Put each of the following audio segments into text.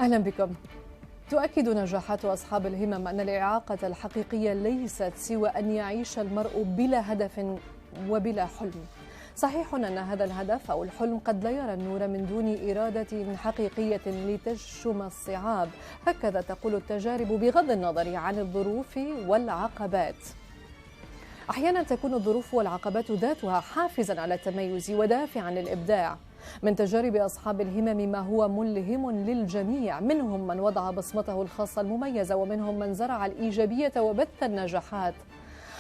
أهلا بكم. تؤكد نجاحات أصحاب الهمم أن الإعاقة الحقيقية ليست سوى أن يعيش المرء بلا هدف وبلا حلم. صحيح أن هذا الهدف أو الحلم قد لا يرى النور من دون إرادة حقيقية لتشم الصعاب، هكذا تقول التجارب بغض النظر عن الظروف والعقبات. أحيانا تكون الظروف والعقبات ذاتها حافزا على التميز ودافعا للإبداع. من تجارب أصحاب الهمم ما هو ملهم للجميع، منهم من وضع بصمته الخاصة المميزة ومنهم من زرع الإيجابية وبث النجاحات.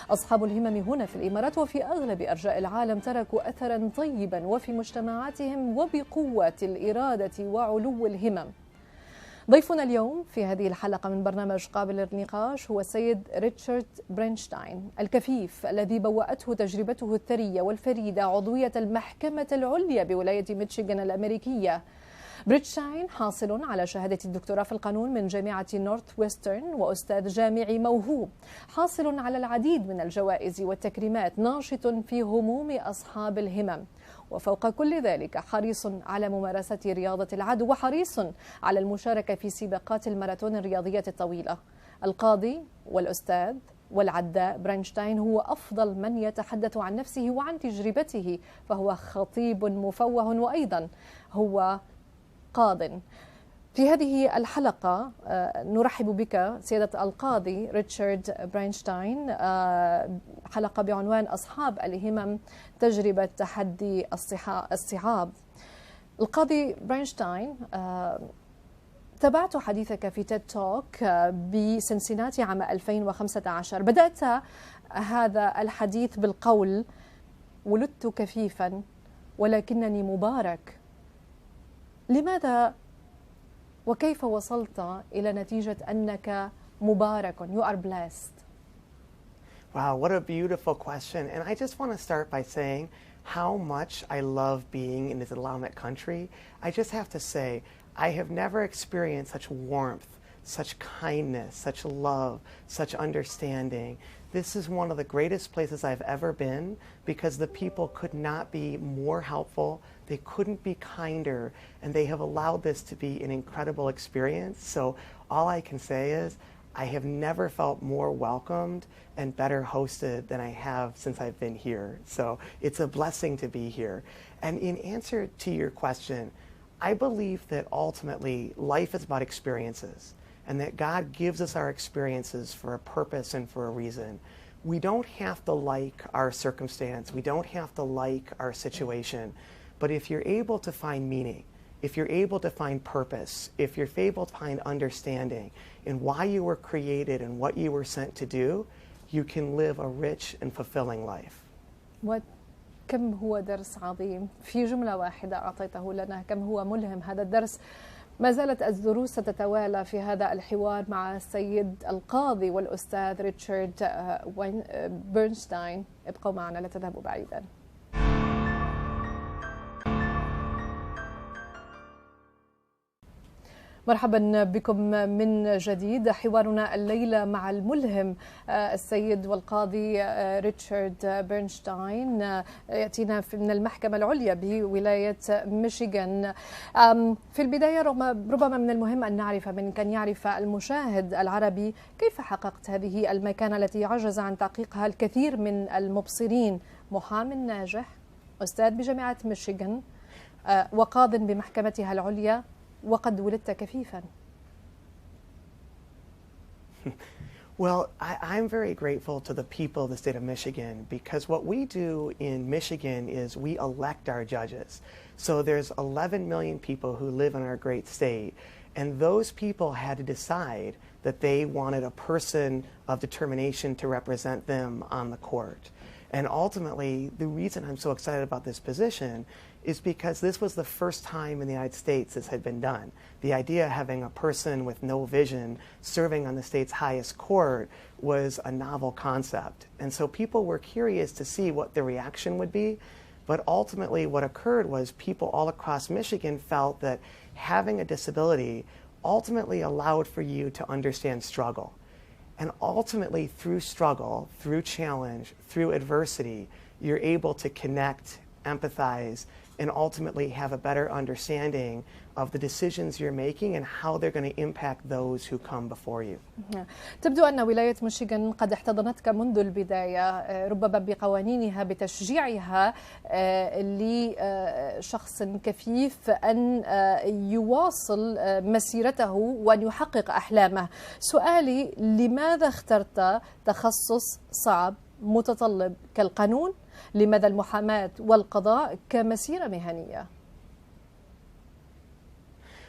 أصحاب الهمم هنا في الإمارات وفي أغلب أرجاء العالم تركوا أثرا طيبا وفي مجتمعاتهم وبقوة الإرادة وعلو الهمم. ضيفنا اليوم في هذه الحلقة من برنامج قابل للنقاش هو السيد ريتشارد برنشتاين الكفيف، الذي بوأته تجربته الثرية والفريدة عضوية المحكمة العليا بولاية ميشيغان الأمريكية. برنشتاين حاصل على شهادة الدكتوراه في القانون من جامعة نورث ويسترن وأستاذ جامعي موهوب، حاصل على العديد من الجوائز والتكريمات، ناشط في هموم أصحاب الهمم، وفوق كل ذلك حريص على ممارسة رياضة العدو وحريص على المشاركة في سباقات الماراثون الرياضية الطويلة. القاضي والأستاذ والعداء برنشتاين هو أفضل من يتحدث عن نفسه وعن تجربته، فهو خطيب مفوه وأيضا هو قاض. في هذه الحلقة نرحب بك سيادة القاضي ريتشارد برنشتاين، حلقة بعنوان أصحاب الهمم تجربة تحدي الصعاب. القاضي برنشتاين، تابعت حديثك في تيد توك بسنسناتي عام 2015. بدأت هذا الحديث بالقول: ولدت كفيفا ولكنني مبارك. لماذا وكيف وصلت إلى نتيجة أنك مبارك؟ You are blessed. Wow, what a beautiful question. And I just want to start by saying how much I love being in this Islamic country. I just have to say, I have never experienced such warmth, such kindness, such love, such understanding. This is one of the greatest places I've ever been because the people could not be more helpful. They couldn't be kinder, and they have allowed this to be an incredible experience. So all I can say is I have never felt more welcomed and better hosted than I have since I've been here. So it's a blessing to be here. And in answer to your question, I believe that ultimately life is about experiences, and that God gives us our experiences for a purpose and for a reason. We don't have to like our circumstance. We don't have to like our situation. But if you're able to find meaning, if you're able to find purpose, if you're able to find understanding in why you were created and what you were sent to do, you can live a rich and fulfilling life. كم هو درس عظيم في جملة واحدة أعطيته لنا، كم هو ملهم هذا الدرس. ما زالت الدروس تتوالى في هذا الحوار مع السيد القاضي والأستاذ ريتشارد برنشتاين. ابقوا معنا، لا تذهبوا بعيدا. مرحبا بكم من جديد. حوارنا الليلة مع الملهم السيد والقاضي ريتشارد برنشتاين، يأتينا من المحكمة العليا بولاية ميشيغان. في البداية ربما من المهم أن نعرف منك، أن يعرف المشاهد العربي، كيف حققت هذه المكانة التي عجز عن تحقيقها الكثير من المبصرين؟ محامٍ ناجح، أستاذ بجامعة ميشيغان، وقاضٍ بمحكمتها العليا، وقد ولدت كفيفا. Well, I'm very grateful to the people of the state of Michigan, because what we do in Michigan is we elect our judges. So there's 11 million people who live in our great state, and those people had to decide that they wanted a person of determination to represent them on the court. And ultimately, the reason I'm so excited about this position is because this was the first time in the United States this had been done. The idea of having a person with no vision serving on the state's highest court was a novel concept. And so people were curious to see what the reaction would be. But ultimately what occurred was people all across Michigan felt that having a disability ultimately allowed for you to understand struggle. And ultimately through struggle, through challenge, through adversity, you're able to connect, empathize, and ultimately have a better understanding of the decisions you're making and how they're going to impact those who come before you. تبدو أن ولاية ميشيغان قد احتضنتك منذ البداية، ربما بقوانينها بتشجيعها لشخص كفيف أن يواصل مسيرته وأن يحقق أحلامه. سؤالي: لماذا اخترت تخصص صعب متطلب كالقانون؟ لماذا المحاماة والقضاء كمسيرة مهنية؟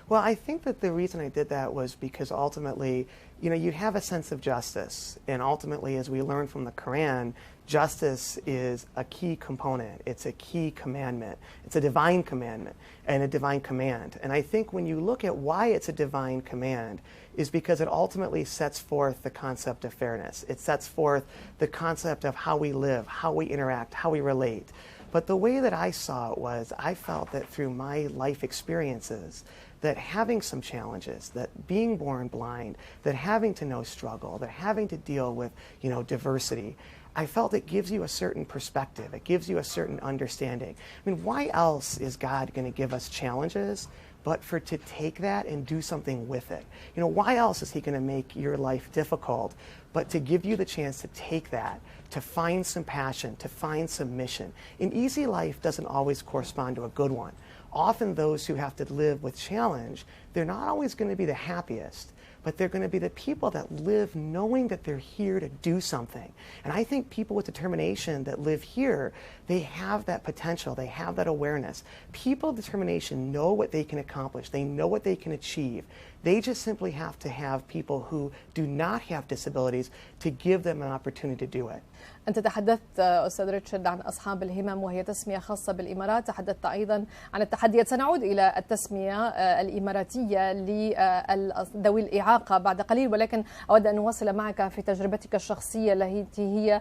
Well, I think that the reason I did that was because ultimately, you have a sense of justice. And ultimately, as we learn from the Quran, justice is a key component. It's a key commandment. It's a divine commandment and a divine command. And I think when you look at why it's a divine command is because it ultimately sets forth the concept of fairness. It sets forth the concept of how we live, how we interact, how we relate. But the way that I saw it was I felt that through my life experiences, that having some challenges, that being born blind, that having to know struggle, that having to deal with, diversity, I felt it gives you a certain perspective. It gives you a certain understanding. I mean, why else is God going to give us challenges but for to take that and do something with it? Why else is he going to make your life difficult but to give you the chance to take that, to find some passion, to find some mission? An easy life doesn't always correspond to a good one. Often those who have to live with challenge, they're not always going to be the happiest, but they're going to be the people that live knowing that they're here to do something. And I think people with determination that live here, they have that potential, they have that awareness. People of determination know what they can accomplish, they know what they can achieve. They just simply have to have people who do not have disabilities to give them an opportunity to do it. أنت تحدثت أستاذ ريتشارد عن أصحاب الهمم، وهي تسمية خاصة بالإمارات. تحدثت أيضا عن التحديات. سنعود إلى التسمية الإماراتية لذوي الإعاقة بعد قليل، ولكن أود أن نواصل معك في تجربتك الشخصية التي هي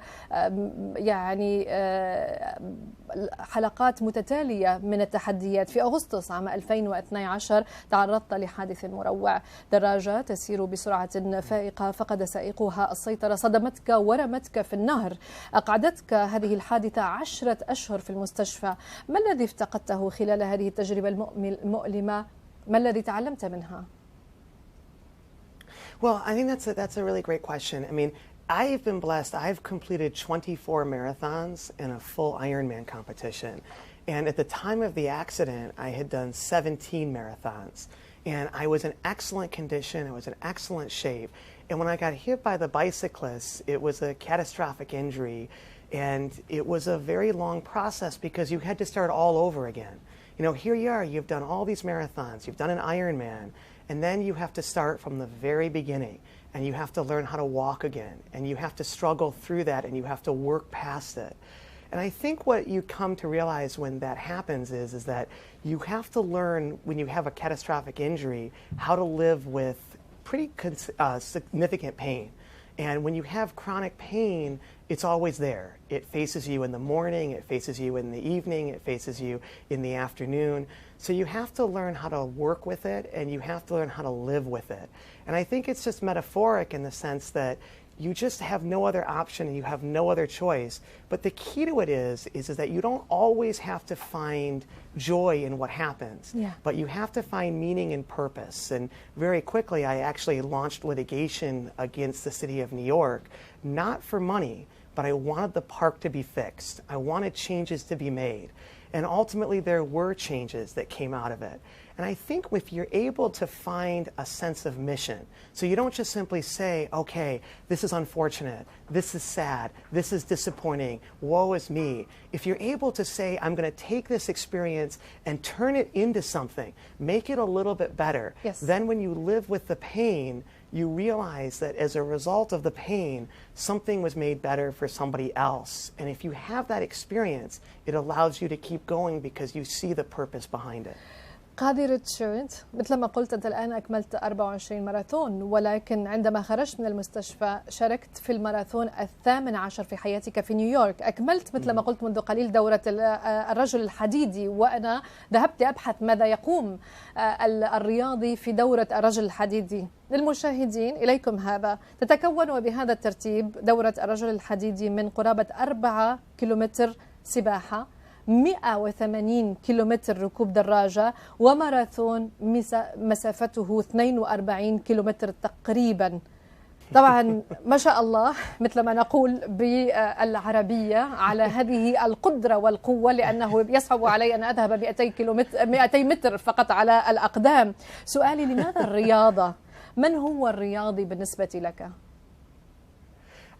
حلقات متتالية من التحديات. في أغسطس عام 2012 تعرضت لحادث مروع. دراجة تسير بسرعة فائقة فقد سائقها السيطرة، صدمتك ورمتك في النهر. أقعدتك هذه الحادثة 10 أشهر في المستشفى. ما الذي افتقدته خلال هذه التجربة المؤلمة؟ ما الذي تعلمت منها؟ Well, I think that's a really great question. I mean, I've been blessed. I've completed 24 marathons and a full Ironman competition. And at the time of the accident, I had done 17 marathons. And I was in excellent condition. I was in excellent shape. And when I got hit by the bicyclist, it was a catastrophic injury. And it was a very long process because you had to start all over again. Here you are, you've done all these marathons, you've done an Ironman, and then you have to start from the very beginning. And you have to learn how to walk again. And you have to struggle through that, and you have to work past it. And I think what you come to realize when that happens is that you have to learn, when you have a catastrophic injury, how to live with pretty significant pain. And when you have chronic pain, it's always there. It faces you in the morning, it faces you in the evening, it faces you in the afternoon. So you have to learn how to work with it, and you have to learn how to live with it. And I think it's just metaphoric in the sense that you just have no other option and you have no other choice. But the key to it is that you don't always have to find joy in what happens, but you have to find meaning and purpose. And very quickly, I actually launched litigation against the city of New York, not for money, but I wanted the park to be fixed. I wanted changes to be made. And ultimately, there were changes that came out of it. And I think if you're able to find a sense of mission, so you don't just simply say, okay, this is unfortunate, this is sad, this is disappointing, woe is me. If you're able to say, I'm going to take this experience and turn it into something, make it a little bit better, then when you live with the pain, you realize that as a result of the pain, something was made better for somebody else. And if you have that experience, it allows you to keep going because you see the purpose behind it. قاضي ريتشارد، مثل ما قلت أنت الآن أكملت 24 ماراثون، ولكن عندما خرجت من المستشفى شاركت في الماراثون 18 في حياتك في نيويورك. أكملت مثل ما قلت منذ قليل دورة الرجل الحديدي، وأنا ذهبت أبحث ماذا يقوم الرياضي في دورة الرجل الحديدي. للمشاهدين إليكم هذا، تتكون بهذا الترتيب دورة الرجل الحديدي من قرابة 4 كيلومتر سباحة، 180 كيلومتر ركوب دراجة، وماراثون مسافته 42 كيلومتر تقريبا. طبعا ما شاء الله مثل ما نقول بالعربية على هذه القدرة والقوة، لأنه يصعب علي أن أذهب 200 متر فقط على الأقدام. سؤالي، لماذا الرياضة؟ من هو الرياضي بالنسبة لك؟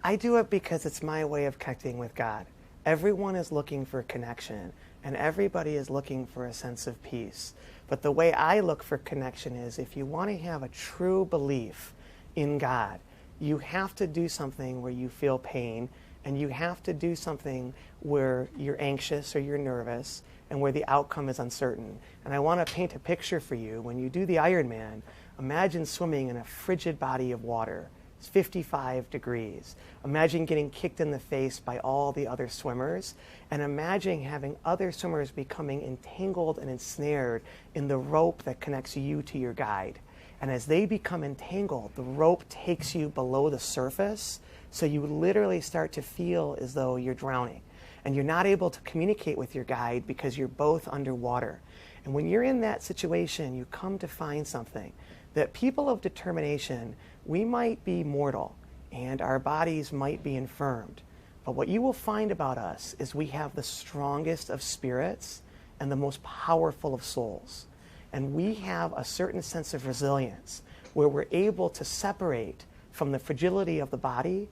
I do it because it's my way of connecting with God. Everyone is looking for connection, and everybody is looking for a sense of peace. But the way I look for connection is, if you want to have a true belief in God, you have to do something where you feel pain, and you have to do something where you're anxious or you're nervous, and where the outcome is uncertain. And I want to paint a picture for you. When you do the Ironman, imagine swimming in a frigid body of water. It's 55 degrees. Imagine getting kicked in the face by all the other swimmers, and imagine having other swimmers becoming entangled and ensnared in the rope that connects you to your guide. And as they become entangled, the rope takes you below the surface, so you literally start to feel as though you're drowning. And you're not able to communicate with your guide because you're both underwater. And when you're in that situation, you come to find something, that people of determination, we might be mortal and our bodies might be infirmed. But what you will find about us is we have the strongest of spirits and the most powerful of souls. And we have a certain sense of resilience where we're able to separate from the fragility of the body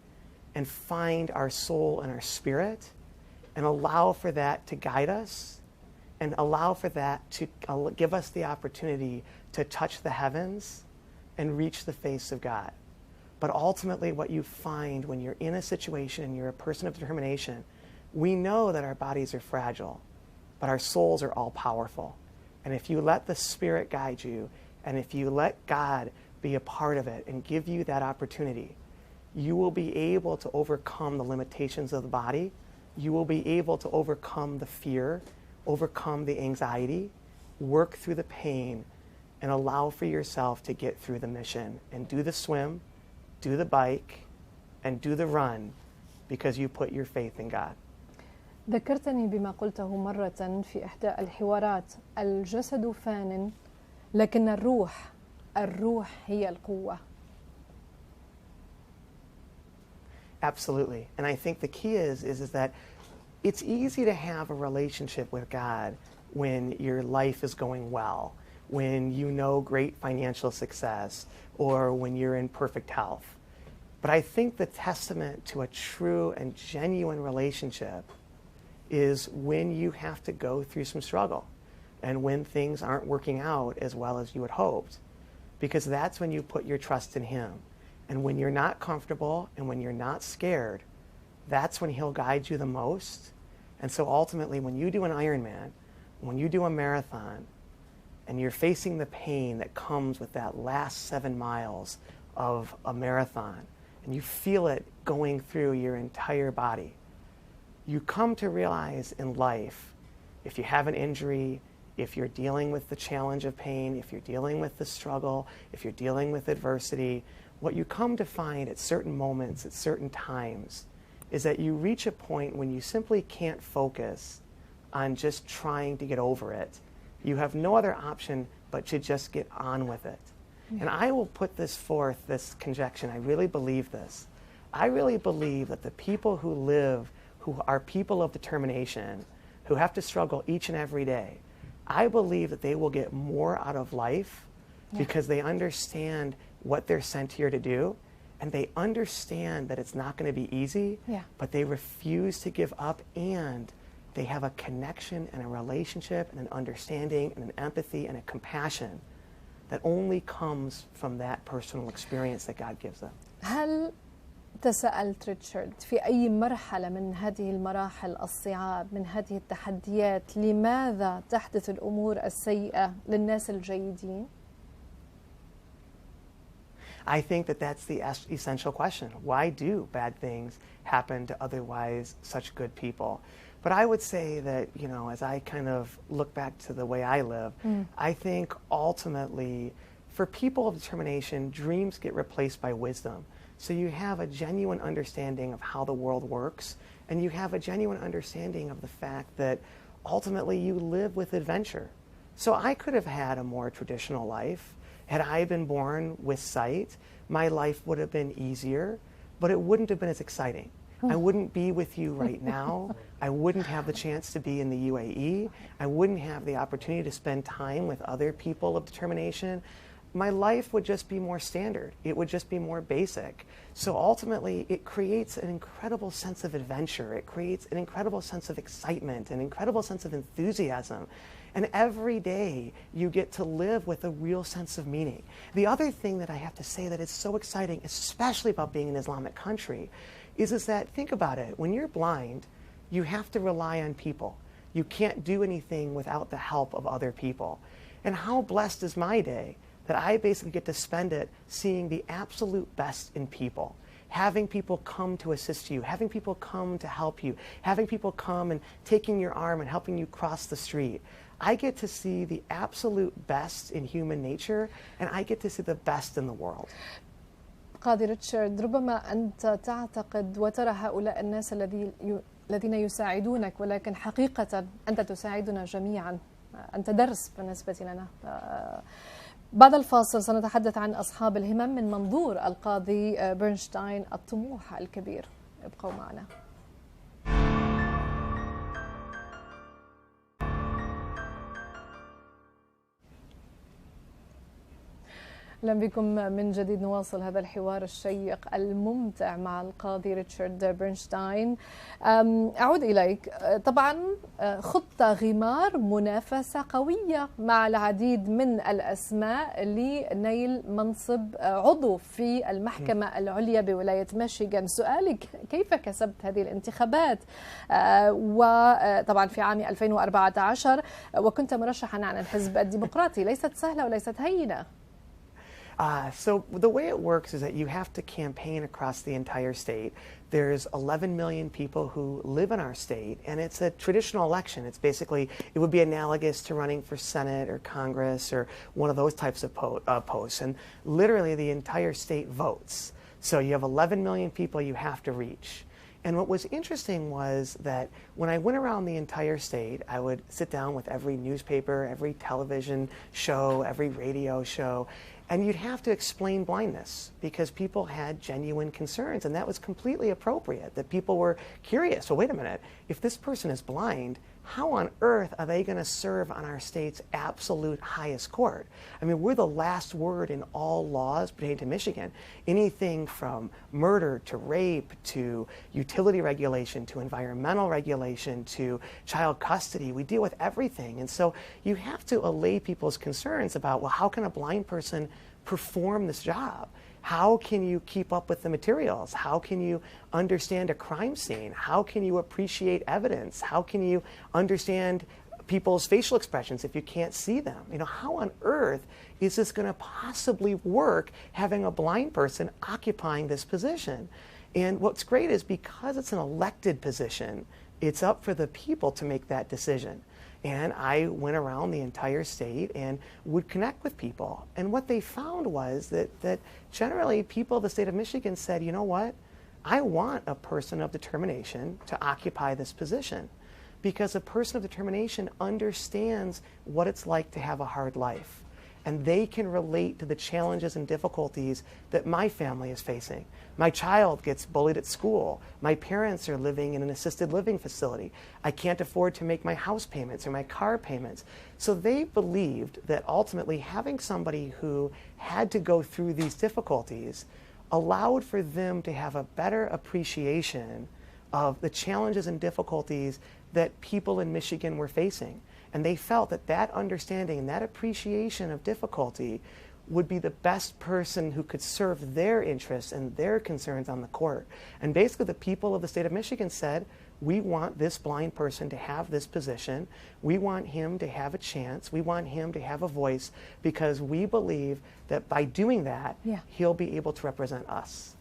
and find our soul and our spirit, and allow for that to guide us, and allow for that to give us the opportunity to touch the heavens and reach the face of God. But ultimately, what you find when you're in a situation and you're a person of determination, we know that our bodies are fragile, but our souls are all powerful. And if you let the Spirit guide you, and if you let God be a part of it and give you that opportunity, you will be able to overcome the limitations of the body. You will be able to overcome the fear, overcome the anxiety, work through the pain, and allow for yourself to get through the mission and do the swim, do the bike, and do the run because you put your faith in God. ذكرتني بما قلته مرة في إحدى الحوارات: الجسد فان لكن الروح هي القوة. Absolutely. And I think the key is that it's easy to have a relationship with God when your life is going well, when you know great financial success, or when you're in perfect health. But I think the testament to a true and genuine relationship is when you have to go through some struggle and when things aren't working out as well as you had hoped, because that's when you put your trust in Him. And when you're not comfortable and when you're not scared, that's when He'll guide you the most. And so ultimately, when you do an Ironman, when you do a marathon, and you're facing the pain that comes with that last 7 miles of a marathon, and you feel it going through your entire body, you come to realize in life, if you have an injury, if you're dealing with the challenge of pain, if you're dealing with the struggle, if you're dealing with adversity, what you come to find at certain moments, at certain times, is that you reach a point when you simply can't focus on just trying to get over it. You have no other option but to just get on with it. And I will put this forth, this conjecture, I really believe this. I really believe that the people who live, who are people of determination, who have to struggle each and every day, I believe that they will get more out of life because they understand what they're sent here to do, and they understand that it's not going to be easy, but they refuse to give up, and they have a connection and a relationship and an understanding and an empathy and a compassion that only comes from that personal experience that God gives them. هل تساءلت ريتشارد في أي مرحلة من هذه المراحل الصعاب، من هذه التحديات، لماذا تحدث الأمور السيئة للناس الجيدين؟ I think that that's the essential question. Why do bad things happen to otherwise such good people? But I would say that, you know, as I kind of look back to the way I live, I think ultimately for people of determination, dreams get replaced by wisdom. So you have a genuine understanding of how the world works, and you have a genuine understanding of the fact that ultimately you live with adventure. So I could have had a more traditional life. Had I been born with sight, my life would have been easier, but it wouldn't have been as exciting. I wouldn't be with you right now. I wouldn't have the chance to be in the UAE. I wouldn't have the opportunity to spend time with other people of determination. My life would just be more standard. It would just be more basic. So ultimately, it creates an incredible sense of adventure. It creates an incredible sense of excitement, an incredible sense of enthusiasm. And every day, you get to live with a real sense of meaning. The other thing that I have to say that is so exciting, especially about being an Islamic country, is that, think about it, when you're blind, you have to rely on people. You can't do anything without the help of other people. And how blessed is my day that I basically get to spend it seeing the absolute best in people, having people come to assist you, having people come to help you, having people come and taking your arm and helping you cross the street. I get to see the absolute best in human nature, and I get to see the best in the world. قاضي ريتشارد، ربما أنت تعتقد وترى هؤلاء الناس الذين يساعدونك، ولكن حقيقة أنت تساعدنا جميعا. أنت درس بالنسبة لنا. بعد الفاصل سنتحدث عن أصحاب الهمم من منظور القاضي برنشتاين الطموح الكبير. ابقوا معنا. أهلا بكم من جديد. نواصل هذا الحوار الشيق الممتع مع القاضي ريتشارد برنشتاين. أعود إليك. طبعا خطة غمار منافسة قوية مع العديد من الأسماء لنيل منصب عضو في المحكمة العليا بولاية ميشيغان. سؤالي كيف كسبت هذه الانتخابات؟ وطبعا في عام 2014 وكنت مرشحا عن الحزب الديمقراطي. ليست سهلة وليست هينة. So the way it works is that you have to campaign across the entire state. There's 11 million people who live in our state, and it's a traditional election. It's basically, it would be analogous to running for Senate or Congress or one of those types of posts. And literally the entire state votes. So you have 11 million people you have to reach. And what was interesting was that when I went around the entire state, I would sit down with every newspaper, every television show, every radio show, and you'd have to explain blindness because people had genuine concerns, and that was completely appropriate, that people were curious. So wait a minute, if this person is blind, how on earth are they going to serve on our state's absolute highest court? I mean, we're the last word in all laws pertaining to Michigan. Anything from murder to rape to utility regulation to environmental regulation to child custody, we deal with everything. And so you have to allay people's concerns about, well, how can a blind person perform this job? How can you keep up with the materials? How can you understand a crime scene? How can you appreciate evidence? How can you understand people's facial expressions if you can't see them? You know, how on earth is this going to possibly work having a blind person occupying this position? And what's great is because it's an elected position, it's up for the people to make that decision. And I went around the entire state and would connect with people. And what they found was that generally people of the state of Michigan said, you know what, I want a person of determination to occupy this position because a person of determination understands what it's like to have a hard life. And they can relate to the challenges and difficulties that my family is facing. My child gets bullied at school. My parents are living in an assisted living facility. I can't afford to make my house payments or my car payments. So they believed that ultimately having somebody who had to go through these difficulties allowed for them to have a better appreciation of the challenges and difficulties that people in Michigan were facing. And they felt that that understanding and that appreciation of difficulty would be the best person who could serve their interests and their concerns on the court. And basically the people of the state of Michigan said, we want this blind person to have this position. We want him to have a chance. We want him to have a voice because we believe that by doing that, he'll be able to represent us.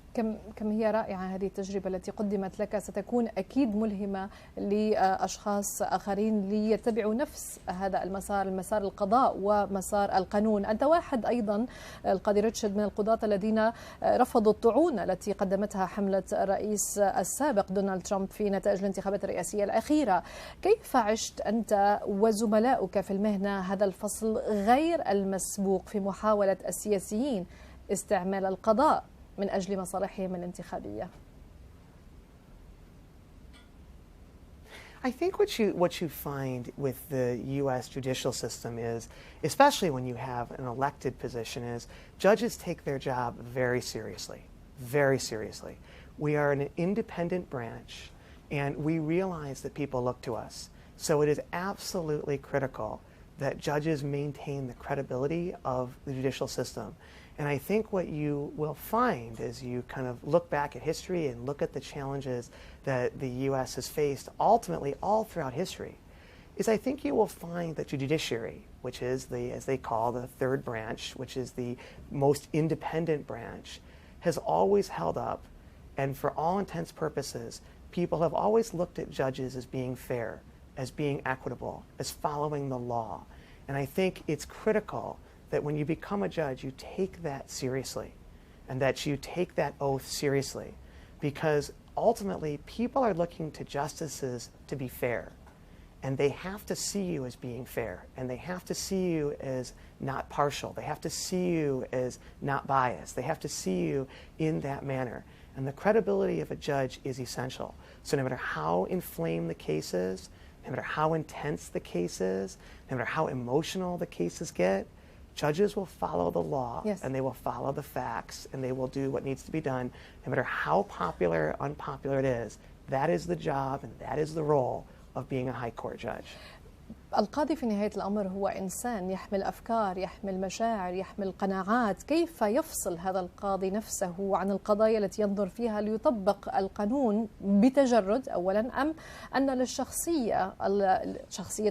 كم هي رائعة هذه التجربة التي قدمت لك، ستكون أكيد ملهمة لأشخاص آخرين ليتبعوا نفس هذا المسار القضاء ومسار القانون. أنت واحد أيضا القاضي ريتشارد من القضاة الذين رفضوا الطعونة التي قدمتها حملة الرئيس السابق دونالد ترامب في نتائج الانتخابات الرئاسية الأخيرة. كيف عشت أنت وزملائك في المهنة هذا الفصل غير المسبوق في محاولة السياسيين استعمال القضاء من أجل مصالحهم الانتخابية؟ I think what you find with the U.S. judicial system is, especially when you have an elected position, is judges take their job very seriously, very seriously. We are an independent branch, and we realize that people look to us. So it is absolutely critical that judges maintain the credibility of the judicial system. And I think what you will find as you kind of look back at history and look at the challenges that the U.S. has faced ultimately all throughout history is I think you will find that the judiciary, which is as they call the third branch, which is the most independent branch, has always held up. And for all intents and purposes, people have always looked at judges as being fair, as being equitable, as following the law. And I think it's critical that when you become a judge, you take that seriously and that you take that oath seriously, because ultimately people are looking to justices to be fair, and they have to see you as being fair, and they have to see you as not partial. They have to see you as not biased. They have to see you in that manner. And the credibility of a judge is essential. So no matter how inflamed the case is, no matter how intense the case is, no matter how emotional the cases get, judges will follow the law, yes, and they will follow the facts, and they will do what needs to be done, no matter how popular or unpopular it is. That is the job and that is the role of being a high court judge. القاضي في نهاية الأمر هو إنسان يحمل أفكار، يحمل مشاعر، يحمل قناعات. كيف يفصل هذا القاضي نفسه عن القضايا التي ينظر فيها ليطبق القانون بتجرد أولا، أم أن شخصية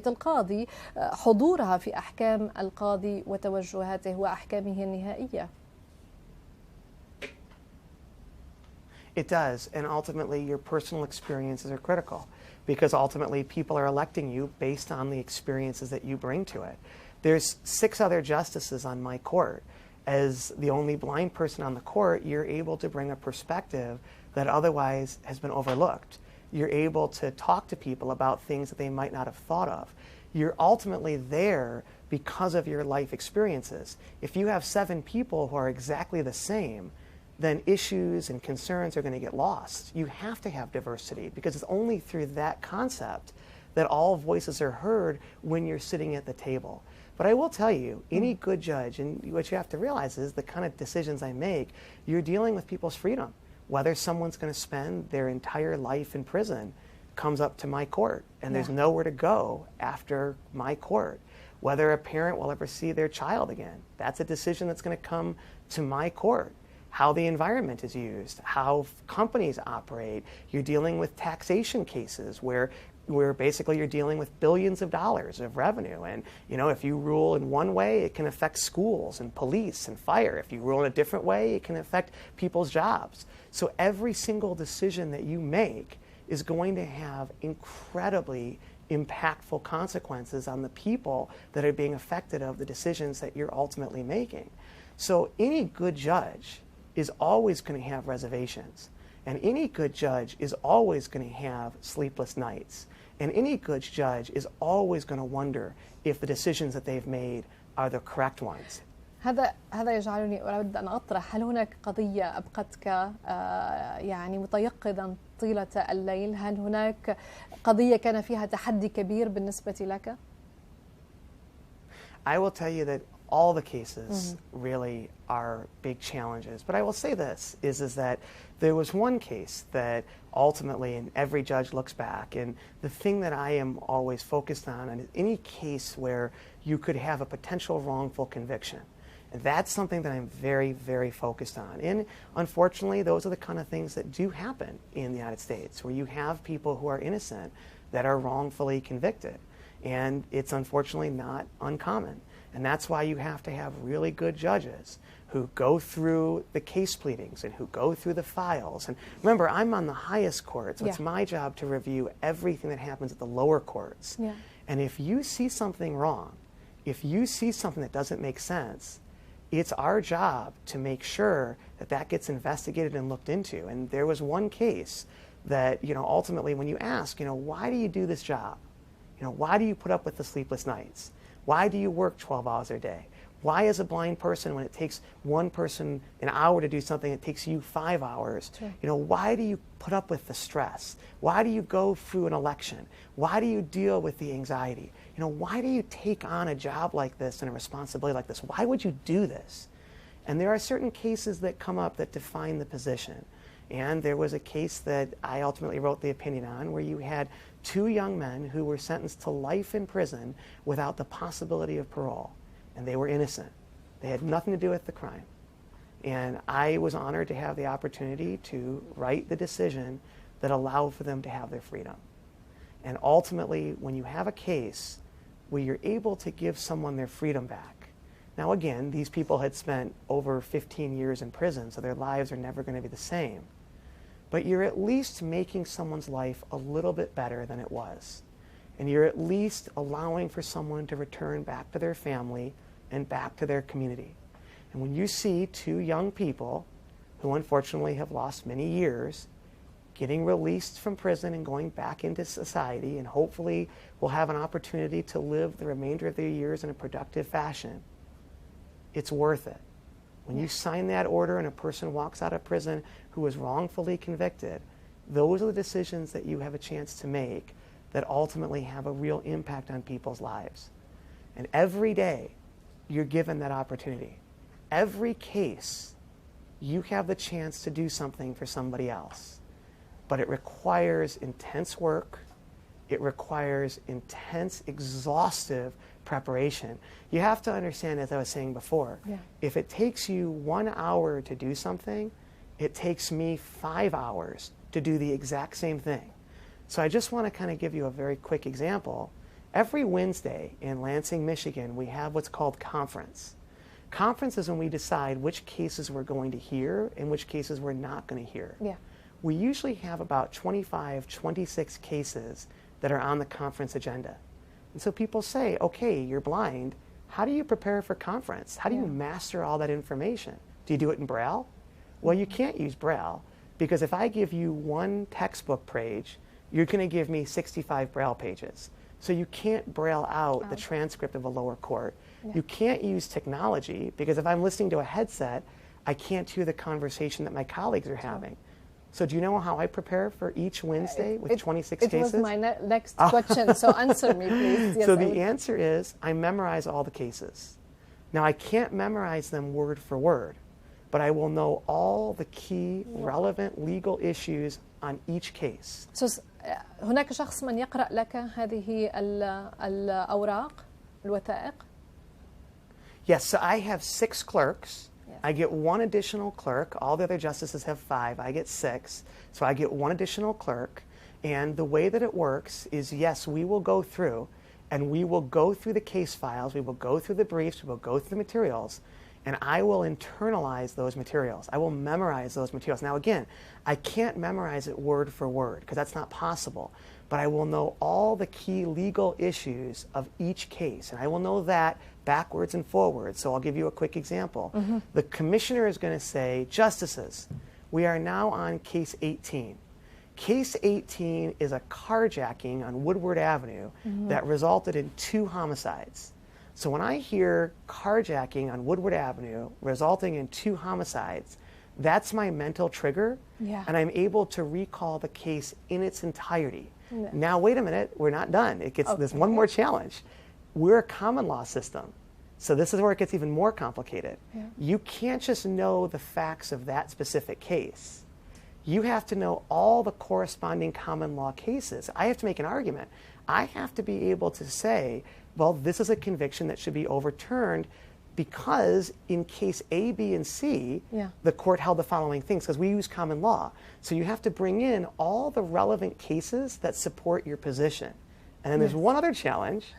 القاضي حضورها في أحكام القاضي وتوجهاته وأحكامه النهائية؟ It does, and ultimately your personal experiences are critical, because ultimately people are electing you based on the experiences that you bring to it. There's 6 other justices on my court. As the only blind person on the court, you're able to bring a perspective that otherwise has been overlooked. You're able to talk to people about things that they might not have thought of. You're ultimately there because of your life experiences. If you have 7 people who are exactly the same, then issues and concerns are going to get lost. You have to have diversity, because it's only through that concept that all voices are heard when you're sitting at the table. But I will tell you, any good judge, and what you have to realize is the kind of decisions I make, you're dealing with people's freedom. Whether someone's going to spend their entire life in prison comes up to my court, and there's nowhere to go after my court. Whether a parent will ever see their child again, that's a decision that's going to come to my court. How the environment is used, how companies operate. You're dealing with taxation cases where basically you're dealing with billions of dollars of revenue. And, you know, if you rule in one way, it can affect schools and police and fire. If you rule in a different way, it can affect people's jobs. So every single decision that you make is going to have incredibly impactful consequences on the people that are being affected of the decisions that you're ultimately making. So any good judge is always going to have reservations, and any good judge is always going to have sleepless nights, and any good judge is always going to wonder if the decisions that they've made are the correct ones. هذا يجعلني أود أن أطرح، هل هناك قضية أبقتك يعني متيقظا طيلة الليل؟ هل هناك قضية كان فيها تحدي كبير بالنسبة لك؟ I will tell you that all the cases really are big challenges. But I will say this, is that there was one case that ultimately, and every judge looks back, and the thing that I am always focused on is any case where you could have a potential wrongful conviction. And that's something that I'm very, very focused on. And unfortunately, those are the kind of things that do happen in the United States, where you have people who are innocent that are wrongfully convicted. And it's unfortunately not uncommon. And that's why you have to have really good judges who go through the case pleadings and who go through the files. And remember, I'm on the highest court, so it's my job to review everything that happens at the lower courts. Yeah. And if you see something wrong, if you see something that doesn't make sense, it's our job to make sure that that gets investigated and looked into. And there was one case that, ultimately when you ask, why do you do this job? Why do you put up with the sleepless nights? Why do you work 12 hours a day? Why, as a blind person, when it takes one person an hour to do something, it takes you 5 hours? Sure. Why do you put up with the stress? Why do you go through an election? Why do you deal with the anxiety? Why do you take on a job like this and a responsibility like this? Why would you do this? And there are certain cases that come up that define the position. And there was a case that I ultimately wrote the opinion on where you had 2 young men who were sentenced to life in prison without the possibility of parole. And they were innocent. They had nothing to do with the crime. And I was honored to have the opportunity to write the decision that allowed for them to have their freedom. And ultimately, when you have a case where you're able to give someone their freedom back, now again, these people had spent over 15 years in prison, so their lives are never going to be the same. But you're at least making someone's life a little bit better than it was. And you're at least allowing for someone to return back to their family and back to their community. And when you see 2 young people who unfortunately have lost many years getting released from prison and going back into society and hopefully will have an opportunity to live the remainder of their years in a productive fashion, it's worth it. When you sign that order and a person walks out of prison who was wrongfully convicted, those are the decisions that you have a chance to make that ultimately have a real impact on people's lives. And every day, you're given that opportunity. Every case, you have the chance to do something for somebody else. But it requires intense work. It requires intense, exhaustive preparation. You have to understand, as I was saying before, if it takes you 1 hour to do something, it takes me 5 hours to do the exact same thing. So I just want to kind of give you a very quick example. Every Wednesday in Lansing, Michigan, we have what's called conference. Conference is when we decide which cases we're going to hear and which cases we're not going to hear. Yeah. We usually have about 25, 26 cases that are on the conference agenda. And so people say, okay, you're blind. How do you prepare for conference? How do you master all that information? Do you do it in Braille? Well, you can't use Braille because if I give you 1 textbook page, you're going to give me 65 Braille pages. So you can't Braille out the transcript of a lower court. Yeah. You can't use technology because if I'm listening to a headset, I can't hear the conversation that my colleagues are having. So do you know how I prepare for each Wednesday with 26 cases? It was my next question, so answer me, please. Yes, so the answer is I memorize all the cases. Now, I can't memorize them word for word, but I will know all the key relevant legal issues on each case. So هناك شخص من يقرأ لك هذه الأوراق الوثائق؟ Yes, so I have 6 clerks. I get 1 additional clerk. All the other justices have 5. I get 6. So I get 1 additional clerk. And the way that it works is, yes, we will go through, and we will go through the case files. We will go through the briefs. We will go through the materials. And I will internalize those materials. I will memorize those materials. Now, again, I can't memorize it word for word because that's not possible. But I will know all the key legal issues of each case. And I will know that backwards and forwards. So I'll give you a quick example. The commissioner is going to say, Justices, we are now on case 18. Case 18 is a carjacking on Woodward Avenue that resulted in 2 homicides. So when I hear carjacking on Woodward Avenue resulting in 2 homicides, that's my mental trigger, and I'm able to recall the case in its entirety. Now, wait a minute, we're not done. There's one more challenge. We're a common law system, so this is where it gets even more complicated. You can't just know the facts of that specific case. You have to know all the corresponding common law cases. I have to make an argument. I have to be able to say, well, this is a conviction that should be overturned because in case A, B, and C, the court held the following things, because we use common law. So you have to bring in all the relevant cases that support your position. And then there's one other challenge.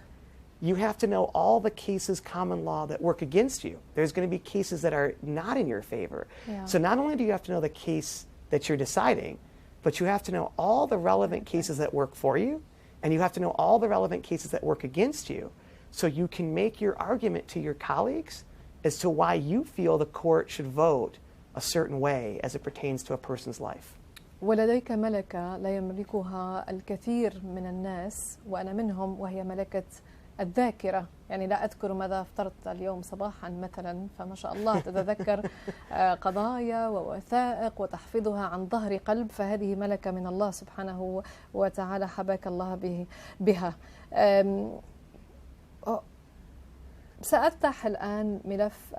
You have to know all the cases, common law, that work against you. There's going to be cases that are not in your favor. Yeah. So not only do you have to know the case that you're deciding, but you have to know all the relevant cases that work for you, and you have to know all the relevant cases that work against you, so you can make your argument to your colleagues as to why you feel the court should vote a certain way as it pertains to a person's life. ولديك ملكة لا يملكها الكثير من الناس وأنا منهم، وهي ملكة الذاكرة. يعني لا أذكر ماذا افترضت اليوم صباحا مثلا، فما شاء الله تتذكر قضايا ووثائق وتحفظها عن ظهر قلب، فهذه ملكة من الله سبحانه وتعالى، حباك الله بها. سأفتح الآن ملف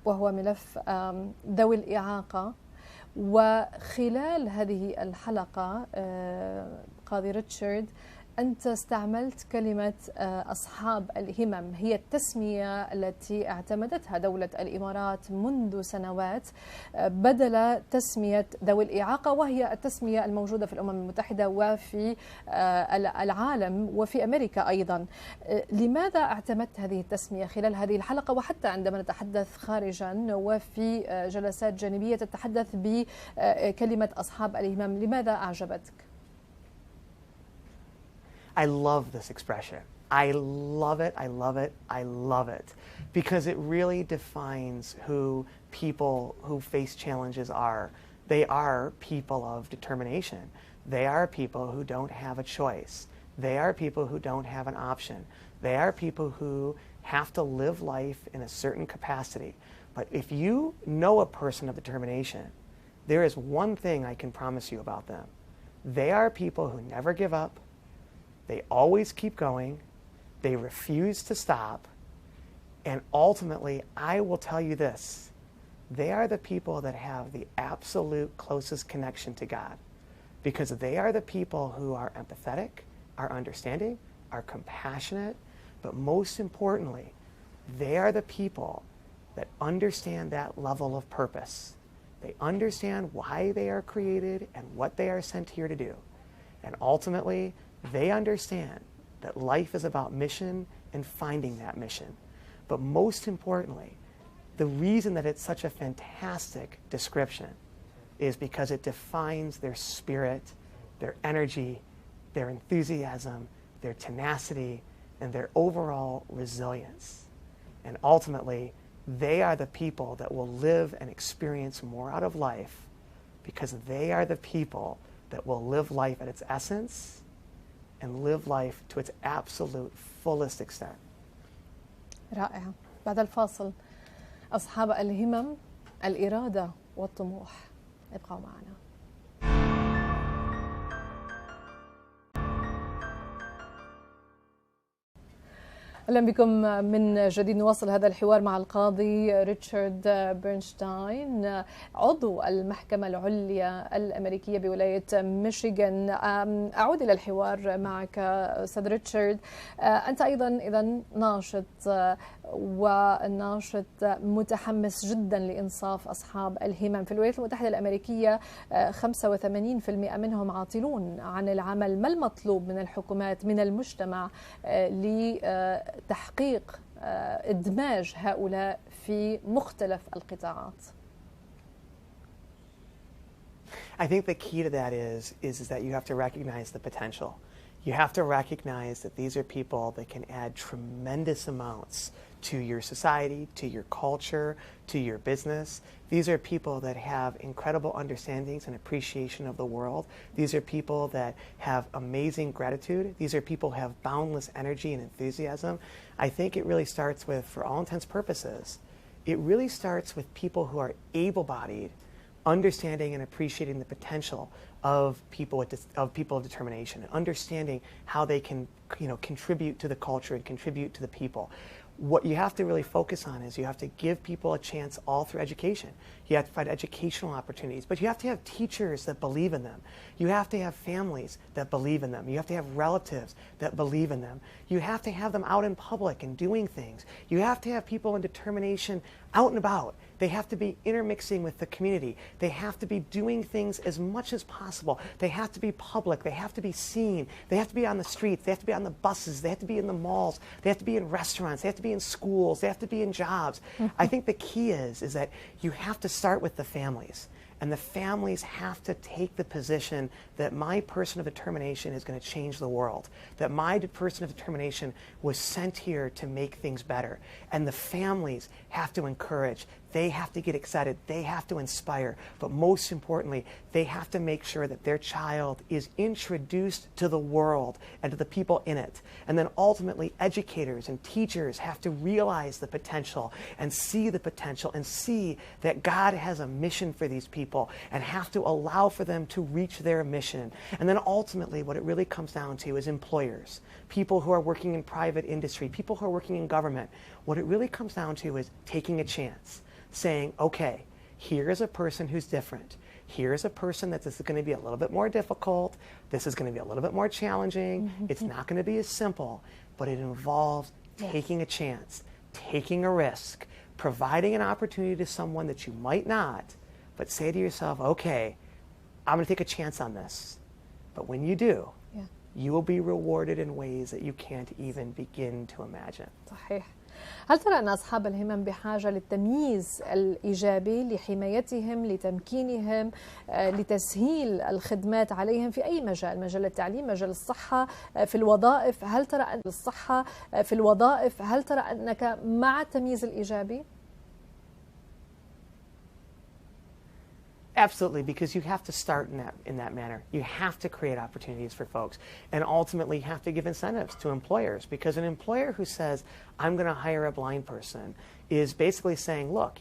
وهو ملف ذوي الإعاقة. وخلال هذه الحلقة قاضي ريتشارد، أنت استعملت كلمة أصحاب الهمم، هي التسمية التي اعتمدتها دولة الإمارات منذ سنوات بدل تسمية ذوي الإعاقة، وهي التسمية الموجودة في الأمم المتحدة وفي العالم وفي أمريكا أيضا. لماذا اعتمدت هذه التسمية خلال هذه الحلقة، وحتى عندما نتحدث خارجا وفي جلسات جانبية تتحدث بكلمة أصحاب الهمم، لماذا أعجبتك؟ I love this expression. I love it, I love it, I love it. Because it really defines who people who face challenges are. They are people of determination. They are people who don't have a choice. They are people who don't have an option. They are people who have to live life in a certain capacity. But if you know a person of determination, there is one thing I can promise you about them. They are people who never give up. They always keep going. They refuse to stop. And ultimately, I will tell you this, they are the people that have the absolute closest connection to God, because they are the people who are empathetic, are understanding, are compassionate, but most importantly, they are the people that understand that level of purpose. They understand why they are created and what they are sent here to do. And ultimately, they understand that life is about mission and finding that mission. But most importantly, the reason that it's such a fantastic description is because it defines their spirit, their energy, their enthusiasm, their tenacity, and their overall resilience. And ultimately, they are the people that will live and experience more out of life, because they are the people that will live life at its essence and live life to its absolute fullest extent. رائع. بعد الفاصل، أصحاب الهمم، الإرادة والطموح. ابقوا معنا. أهلا بكم من جديد. نواصل هذا الحوار مع القاضي ريتشارد برنشتاين، عضو المحكمة العليا الأمريكية بولاية ميشيغان. أعود إلى الحوار معك أستاذ ريتشارد. أنت أيضا إذا ناشط، والناشط متحمس جدا لإنصاف أصحاب الهمم. في الولايات المتحدة الأمريكية 85% منهم عاطلون عن العمل. ما المطلوب من الحكومات، من المجتمع، لتحقيق إدماج هؤلاء في مختلف القطاعات؟ I think the key to that is that you have to recognize the potential. You have to recognize that these are people that can add tremendous amounts to your society, to your culture, to your business. These are people that have incredible understandings and appreciation of the world. These are people that have amazing gratitude. These are people who have boundless energy and enthusiasm. I think it really starts with, for all intents and purposes, it really starts with people who are able-bodied, understanding and appreciating the potential of people of determination, and understanding how they can, contribute to the culture and contribute to the people. What you have to really focus on is you have to give people a chance all through education. You have to find educational opportunities, but you have to have teachers that believe in them. You have to have families that believe in them. You have to have relatives that believe in them. You have to have them out in public and doing things. You have to have people in determination out and about They have to be intermixing with the community. They have to be doing things as much as possible. They have to be public. They have to be seen. They have to be on the streets. They have to be on the buses. They have to be in the malls. They have to be in restaurants. They have to be in schools. They have to be in jobs. I think the key is that you have to start with the families. And the families have to take the position that my person of determination is going to change the world, that my person of determination was sent here to make things better. And the families have to encourage. They have to get excited. They have to inspire. But most importantly, they have to make sure that their child is introduced to the world and to the people in it. And then ultimately, educators and teachers have to realize the potential and see that God has a mission for these people and have to allow for them to reach their mission. And then ultimately, what it really comes down to is employers, people who are working in private industry, people who are working in government. What it really comes down to is taking a chance, saying, okay, here is a person who's different. Here's a person that this is going to be a little bit more difficult. This is going to be a little bit more challenging. It's not going to be as simple, but it involves taking a chance, taking a risk, providing an opportunity to someone that you might not, but say to yourself, okay, I'm going to take a chance on this. But when you do, you will be rewarded in ways that you can't even begin to imagine. صحيح. هل ترى أن أصحاب الهمم بحاجة للتمييز الإيجابي لحمايتهم، لتمكينهم، لتسهيل الخدمات عليهم في أي مجال؟ مجال التعليم، مجال الصحة، في الوظائف؟ هل ترى أن الصحة في الوظائف؟ هل ترى أنك مع التمييز الإيجابي؟ Absolutely, because you have to start in that manner. You have to create opportunities for folks, and ultimately you have to give incentives to employers, because an employer who says, I'm going to hire a blind person is basically saying, look,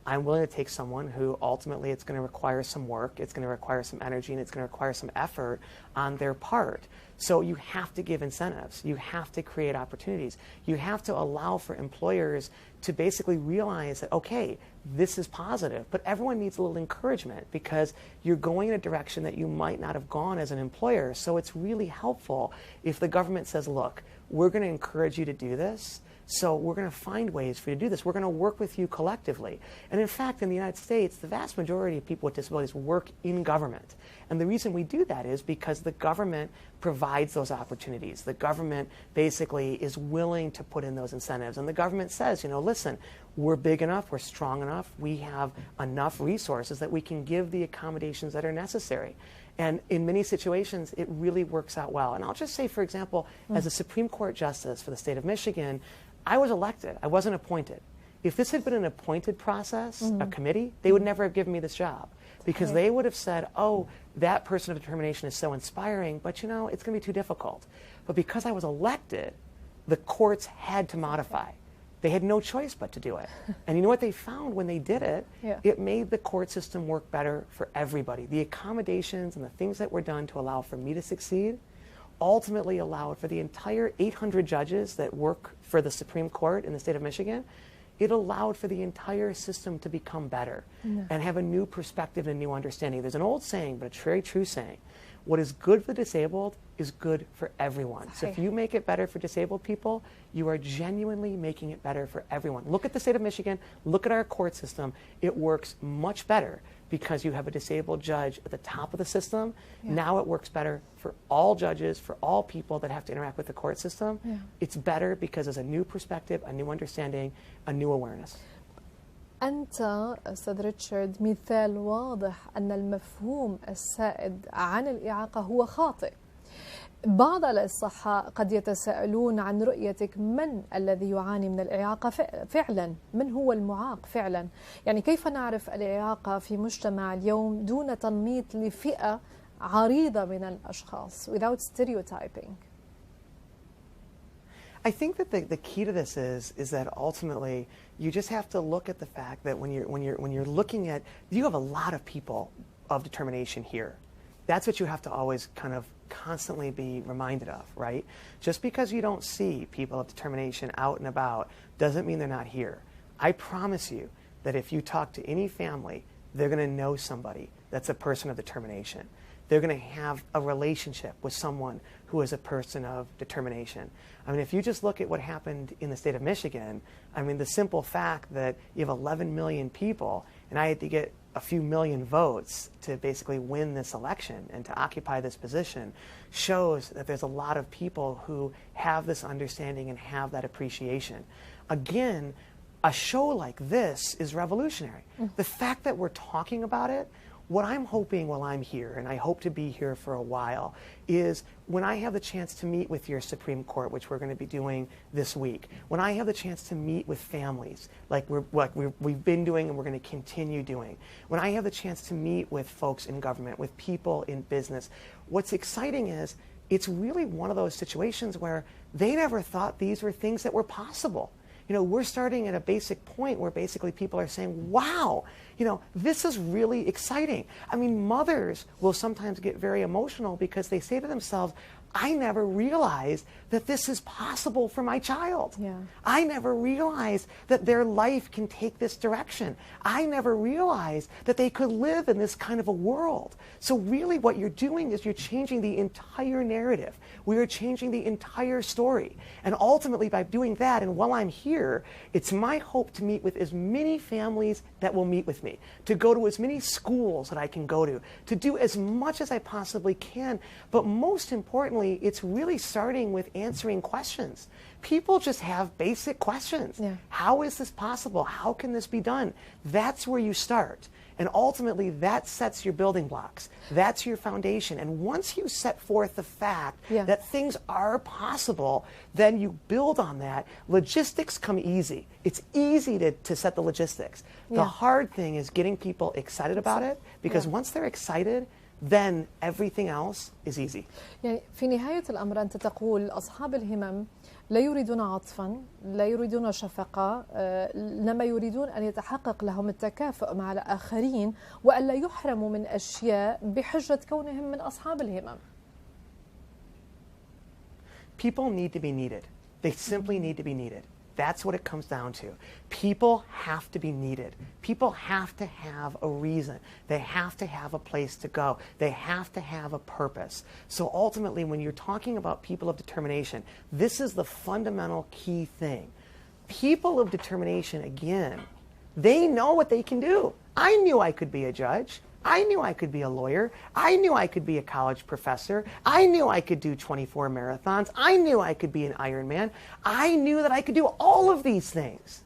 I'm willing to take someone who ultimately it's going to require some work, it's going to require some energy, and it's going to require some effort on their part. So you have to give incentives. You have to create opportunities. You have to allow for employers to basically realize that, okay, this is positive, but everyone needs a little encouragement because you're going in a direction that you might not have gone as an employer. So it's really helpful if the government says, look, we're going to encourage you to do this. So we're going to find ways for you to do this. We're going to work with you collectively. And in fact, in the United States, the vast majority of people with disabilities work in government. And the reason we do that is because the government provides those opportunities. The government basically is willing to put in those incentives. And the government says, listen, we're big enough, we're strong enough, we have enough resources that we can give the accommodations that are necessary. And in many situations, it really works out well. And I'll just say, for example, as a Supreme Court Justice for the state of Michigan, I was elected. I wasn't appointed. If this had been an appointed process, a committee, they would never have given me this job because they would have said, oh, that person of determination is so inspiring, but it's going to be too difficult. But because I was elected, the courts had to modify. They had no choice but to do it. And you know what they found when they did it? It made the court system work better for everybody. The accommodations and the things that were done to allow for me to succeed ultimately allowed for the entire 800 judges that work for the Supreme Court in the state of Michigan. It allowed for the entire system to become better and have a new perspective and a new understanding. There's an old saying, but a very true saying. What is good for the disabled is good for everyone. So if you make it better for disabled people, you are genuinely making it better for everyone. Look at the state of Michigan. Look at our court system. It works much better because you have a disabled judge at the top of the system. Now it works better for all judges, for all people that have to interact with the court system. It's better because there's a new perspective, a new understanding, a new awareness. أنت أستاذ ريتشارد مثال واضح أن المفهوم السائد عن الإعاقة هو خاطئ. بعض الأصحاء قد يتساءلون عن رؤيتك من الذي يعاني من الإعاقة فعلا، من هو المعاق فعلا؟ يعني كيف نعرف الإعاقة في مجتمع اليوم دون تنميط لفئة عريضة من الأشخاص without stereotyping? I think that the key to this is that ultimately you just have to look at the fact that when you're looking at, you have a lot of people of determination here. That's what you have to always kind of constantly be reminded of, right? Just because you don't see people of determination out and about doesn't mean they're not here. I promise you that if you talk to any family, they're going to know somebody that's a person of determination. they're going to have a relationship with someone who is a person of determination. I mean, if you just look at what happened in the state of Michigan, I mean, the simple fact that you have 11 million people, and I had to get a few million votes to basically win this election and to occupy this position shows that there's a lot of people who have this understanding and have that appreciation. Again, a show like this is revolutionary. The fact that we're talking about it, what I'm hoping while I'm here, and I hope to be here for a while, is when I have the chance to meet with your Supreme Court, which we're going to be doing this week, when I have the chance to meet with families, like we've been doing and we're going to continue doing, when I have the chance to meet with folks in government, with people in business, what's exciting is it's really one of those situations where they never thought these were things that were possible. You know, we're starting at a basic point where basically people are saying, wow, you know, this is really exciting. I mean, mothers will sometimes get very emotional because they say to themselves, I never realized that this is possible for my child. Yeah. I never realized that their life can take this direction. I never realized that they could live in this kind of a world. So really what you're doing is you're changing the entire narrative. We are changing the entire story. And ultimately by doing that, and while I'm here, it's my hope to meet with as many families that will meet with me, to go to as many schools that I can go to do as much as I possibly can. But most importantly, it's really starting with answering questions. People just have basic questions. Yeah. How is this possible? How can this be done? That's where you start. And ultimately, that sets your building blocks. That's your foundation. And once you set forth the fact that things are possible, then you build on that. Logistics come easy. It's easy to set the logistics. The hard thing is getting people excited about it, because once they're excited, then everything else is easy. يعني في نهاية الأمر أنت تقول أصحاب الهمم لا يريدون عطفا، لا يريدون شفقة، إنما يريدون أن يتحقق لهم التكافؤ مع الآخرين وألا يحرموا من أشياء بحجة كونهم من أصحاب الهمم. People need to be needed. They simply need to be needed. That's what it comes down to. People have to be needed. People have to have a reason. They have to have a place to go. They have to have a purpose. So ultimately, when you're talking about people of determination, this is the fundamental key thing. People of determination, again, they know what they can do. I knew I could be a judge. I knew I could be a lawyer. I knew I could be a college professor. I knew I could do 24 marathons. I knew I could be an Ironman. I knew that I could do all of these things.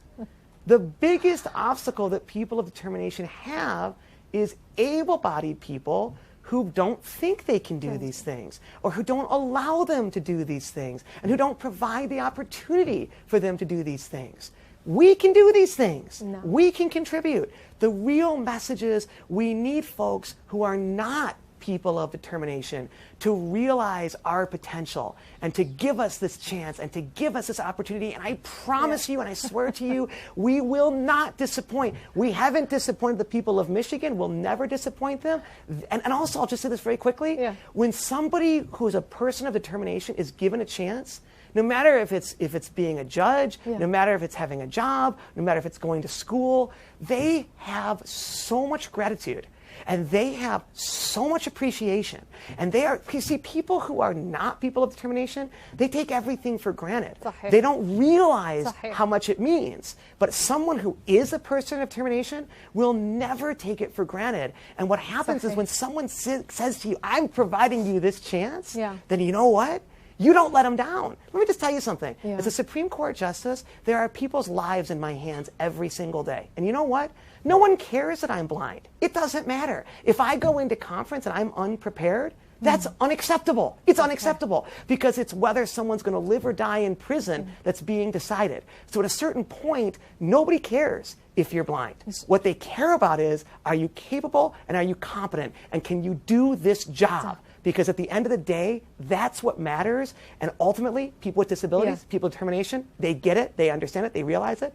The biggest obstacle that people of determination have is able-bodied people who don't think they can do these things, or who don't allow them to do these things, and who don't provide the opportunity for them to do these things. We can do these things. No. We can contribute. The real message is we need folks who are not people of determination to realize our potential and to give us this chance and to give us this opportunity. And I promise you, and I swear to you, we will not disappoint. We haven't disappointed the people of Michigan. We'll never disappoint them. And also, I'll just say this very quickly. Yeah. When somebody who's a person of determination is given a chance, no matter if it's being a judge, no matter if it's having a job, no matter if it's going to school, they have so much gratitude and they have so much appreciation. And they are, you see, people who are not people of determination, they take everything for granted. صحيح. They don't realize صحيح. how much it means. But someone who is a person of determination will never take it for granted. And what happens صحيح. is when someone says to you, I'm providing you this chance, then you know what? You don't let them down. Let me just tell you something. Yeah. As a Supreme Court justice, there are people's lives in my hands every single day. And you know what? No one cares that I'm blind. It doesn't matter. If I go into conference and I'm unprepared, that's unacceptable. It's unacceptable because it's whether someone's going to live or die in prison that's being decided. So at a certain point, nobody cares if you're blind. What they care about is, are you capable and are you competent and can you do this job? Because at the end of the day, that's what matters. And ultimately, people with disabilities, people with determination, they get it, they understand it, they realize it.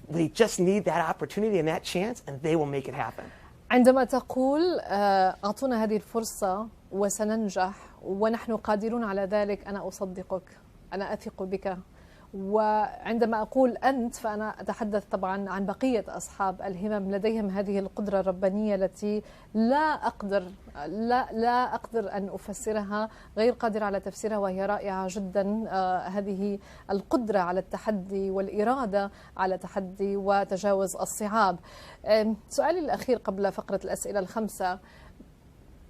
They just need that opportunity and that chance, and they will make it happen. عندما تقول أعطونا هذه الفرصة وسننجح ونحن قادرون على ذلك، أنا أصدقك، أنا أثق بك، وعندما أقول أنت فأنا أتحدث طبعا عن بقية أصحاب الهمم، لديهم هذه القدرة الربانية التي لا أقدر أن أفسرها، غير قادر على تفسيرها، وهي رائعة جدا. هذه القدرة على التحدي والإرادة على تحدي وتجاوز الصعاب. سؤالي الأخير قبل فقرة الأسئلة الخمسة،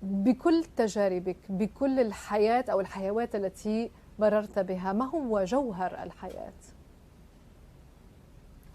بكل تجاربك، بكل الحياة أو الحيوات التي مررت بها، ما هو جوهر الحياة؟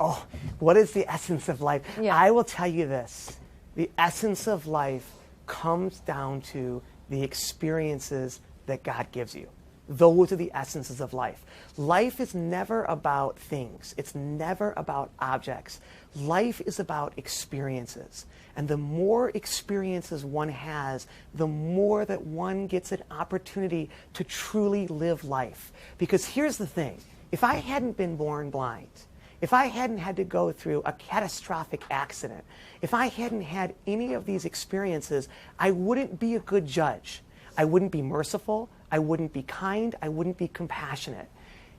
Oh, what is the essence of life? Yeah. I will tell you this. The essence of life comes down to the experiences that God gives you. Those are the essences of life. Life is never about things. It's never about objects. Life is about experiences. And the more experiences one has, the more that one gets an opportunity to truly live life. Because here's the thing. If I hadn't been born blind, if I hadn't had to go through a catastrophic accident, if I hadn't had any of these experiences, I wouldn't be a good judge. I wouldn't be merciful. I wouldn't be kind. I wouldn't be compassionate.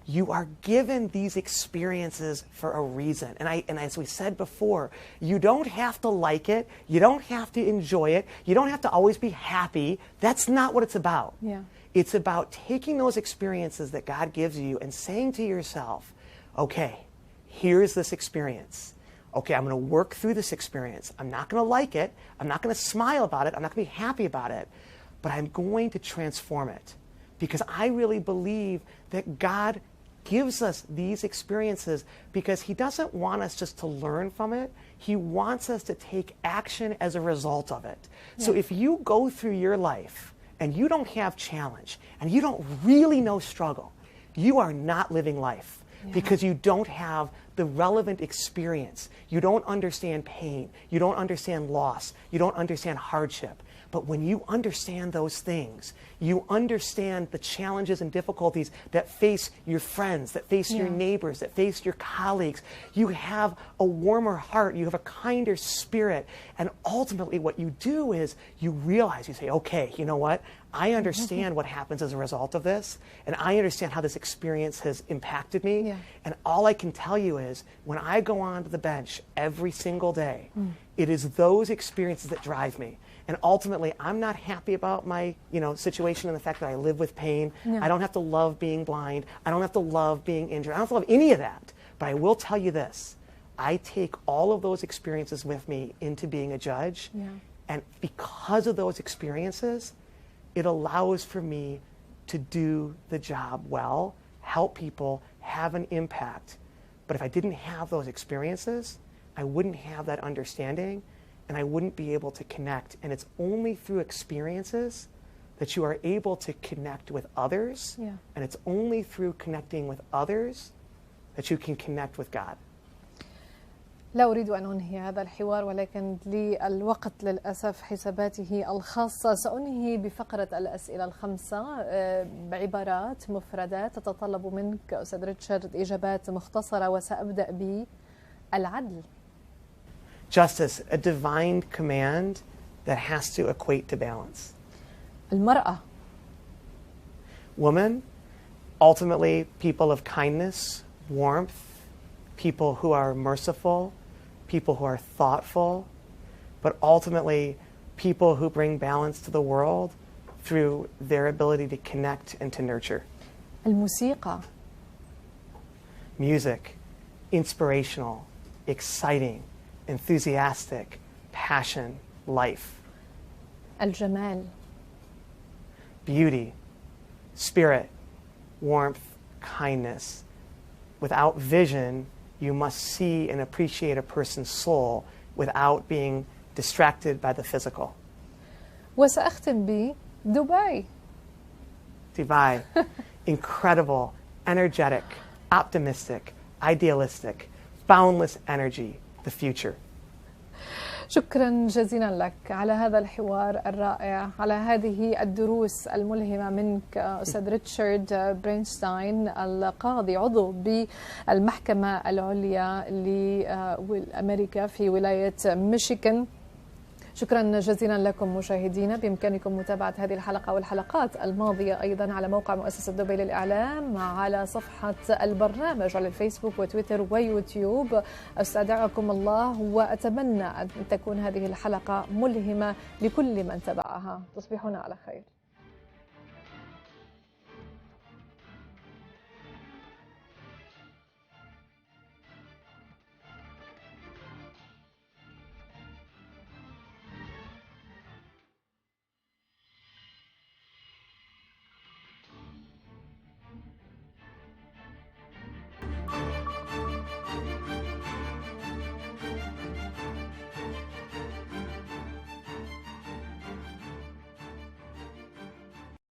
You are given these experiences for a reason. And as we said before, you don't have to like it. You don't have to enjoy it. You don't have to always be happy. That's not what it's about. Yeah. It's about taking those experiences that God gives you and saying to yourself, okay, here's this experience. Okay, I'm going to work through this experience. I'm not going to like it. I'm not going to smile about it. I'm not going to be happy about it. But I'm going to transform it. Because I really believe that God gives us these experiences because He doesn't want us just to learn from it. He wants us to take action as a result of it. Yeah. So if you go through your life and you don't have challenge and you don't really know struggle, you are not living life. Yeah. Because you don't have the relevant experience. You don't understand pain. You don't understand loss. You don't understand hardship. But when you understand those things, you understand the challenges and difficulties that face your friends, that face your neighbors, that face your colleagues. You have a warmer heart. You have a kinder spirit. And ultimately what you do is you realize, you say, okay, you know what? I understand what happens as a result of this, and I understand how this experience has impacted me. Yeah. And all I can tell you is when I go onto the bench every single day, it is those experiences that drive me. And ultimately, I'm not happy about my, situation and the fact that I live with pain. Yeah. I don't have to love being blind. I don't have to love being injured. I don't have to love any of that. But I will tell you this. I take all of those experiences with me into being a judge. Yeah. And because of those experiences, it allows for me to do the job well, help people, have an impact. But if I didn't have those experiences, I wouldn't have that understanding, and I wouldn't be able to connect. And it's only through experiences that you are able to connect with others. Yeah. And it's only through connecting with others that you can connect with God. لا أريد أن أنهي هذا الحوار، ولكن للوقت للأسف حساباته الخاصة. سأنهي بفقرة الأسئلة الخمسة بعبارات مفردات تتطلب منك أستاذ ريتشارد إجابات مختصرة، وسأبدأ بالعدل. Justice, a divine command that has to equate to balance. المرأة. Woman, ultimately people of kindness, warmth, people who are merciful, people who are thoughtful, but ultimately people who bring balance to the world through their ability to connect and to nurture. الموسيقى. Music, inspirational, exciting, enthusiastic, passion, life. الجمال. Beauty, spirit, warmth, kindness. Without vision, you must see and appreciate a person's soul without being distracted by the physical. وسأختم بدبي. Dubai, incredible, energetic, optimistic, idealistic, boundless energy, the future. شكرا جزيلا لك على هذا الحوار الرائع، على هذه الدروس الملهمة منك أستاذ ريتشارد برنشتاين، القاضي عضو بالمحكمة العليا لأمريكا في ولاية ميشيغان. شكرا جزيلا لكم مشاهدينا. بإمكانكم متابعة هذه الحلقة والحلقات الماضية أيضا على موقع مؤسسة دبي للإعلام، على صفحة البرنامج على الفيسبوك وتويتر ويوتيوب. أستودعكم الله وأتمنى أن تكون هذه الحلقة ملهمة لكل من تابعها. تصبحون على خير.